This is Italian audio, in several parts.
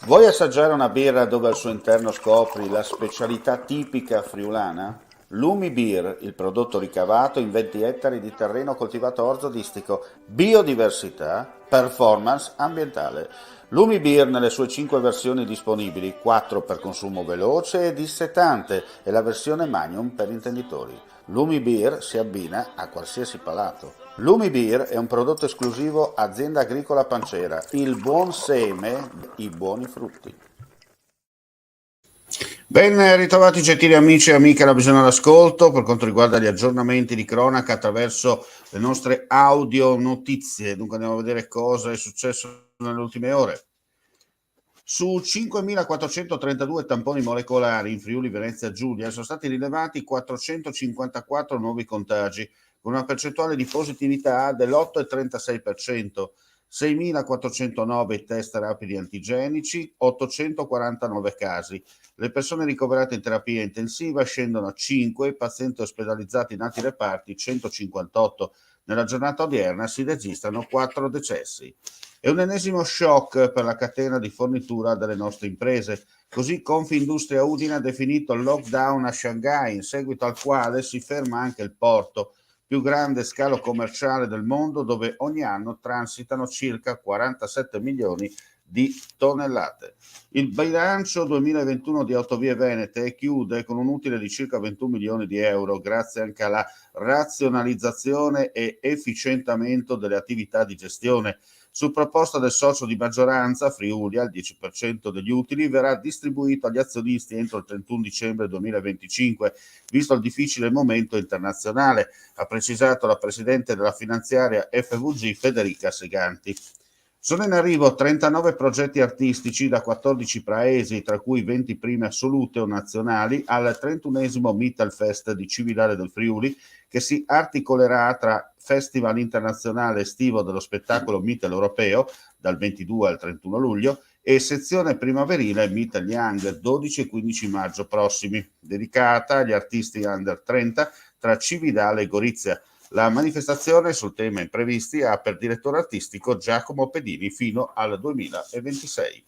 Vuoi assaggiare una birra dove al suo interno scopri la specialità tipica friulana? Lumi Beer, il prodotto ricavato in 20 ettari di terreno coltivato orzodistico, biodiversità, performance ambientale. Lumi Beer nelle sue 5 versioni disponibili, 4 per consumo veloce e dissetante e la versione Magnum per intenditori. Lumi Beer si abbina a qualsiasi palato. Lumi Beer è un prodotto esclusivo Azienda Agricola Pancera, il buon seme, i buoni frutti. Ben ritrovati gentili amici e amiche alla Visione all'Ascolto per quanto riguarda gli aggiornamenti di cronaca attraverso le nostre audio notizie. Dunque andiamo a vedere cosa è successo nelle ultime ore. Su 5.432 tamponi molecolari in Friuli Venezia Giulia sono stati rilevati 454 nuovi contagi, con una percentuale di positività dell'8,36%, 6.409 test rapidi antigenici, 849 casi. Le persone ricoverate in terapia intensiva scendono a 5, pazienti ospedalizzati in altri reparti 158. Nella giornata odierna si registrano 4 decessi. È un ennesimo shock per la catena di fornitura delle nostre imprese. Così Confindustria Udine ha definito il lockdown a Shanghai, in seguito al quale si ferma anche il porto, più grande scalo commerciale del mondo, dove ogni anno transitano circa 47 milioni di tonnellate. Il bilancio 2021 di Autovie Venete chiude con un utile di circa 21 milioni di euro, grazie anche alla razionalizzazione e efficientamento delle attività di gestione. Su proposta del socio di maggioranza, Friuli, il 10% degli utili verrà distribuito agli azionisti entro il 31 dicembre 2025, visto il difficile momento internazionale, ha precisato la presidente della finanziaria FVG Federica Seganti. Sono in arrivo 39 progetti artistici da 14 paesi, tra cui 20 prime assolute o nazionali, al 31esimo Mittelfest di Cividale del Friuli, che si articolerà tra Festival internazionale estivo dello spettacolo Mittel europeo, dal 22 al 31 luglio, e sezione primaverile Mittel Young, 12 e 15 maggio prossimi, dedicata agli artisti under 30 tra Cividale e Gorizia. La manifestazione sul tema imprevisti ha per direttore artistico Giacomo Pedini fino al 2026.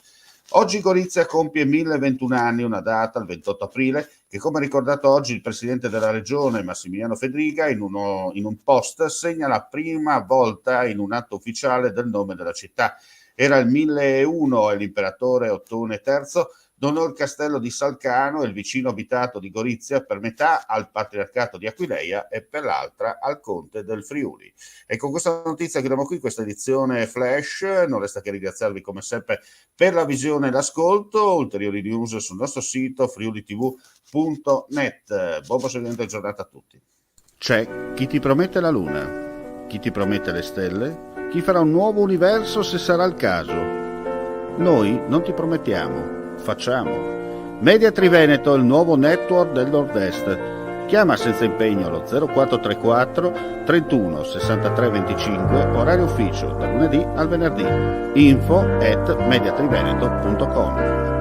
Oggi Gorizia compie 1021 anni, una data, il 28 aprile, che come ricordato oggi il presidente della regione Massimiliano Fedriga in un post segna la prima volta in un atto ufficiale del nome della città. Era il 1001 e l'imperatore Ottone III donò il castello di Salcano e il vicino abitato di Gorizia per metà al patriarcato di Aquileia e per l'altra al conte del Friuli. E con questa notizia chiudiamo qui questa edizione flash. Non resta che ringraziarvi come sempre per la visione e l'ascolto. Ulteriori news sul nostro sito friulitv.net. Buon proseguimento di giornata a tutti. C'è chi ti promette la luna, chi ti promette le stelle, chi farà un nuovo universo se sarà il caso. Noi non ti promettiamo, facciamo. Media Triveneto, il nuovo network del Nord-Est. Chiama senza impegno allo 0434 31 63 25, orario ufficio, dal lunedì al venerdì. info@mediatriveneto.com.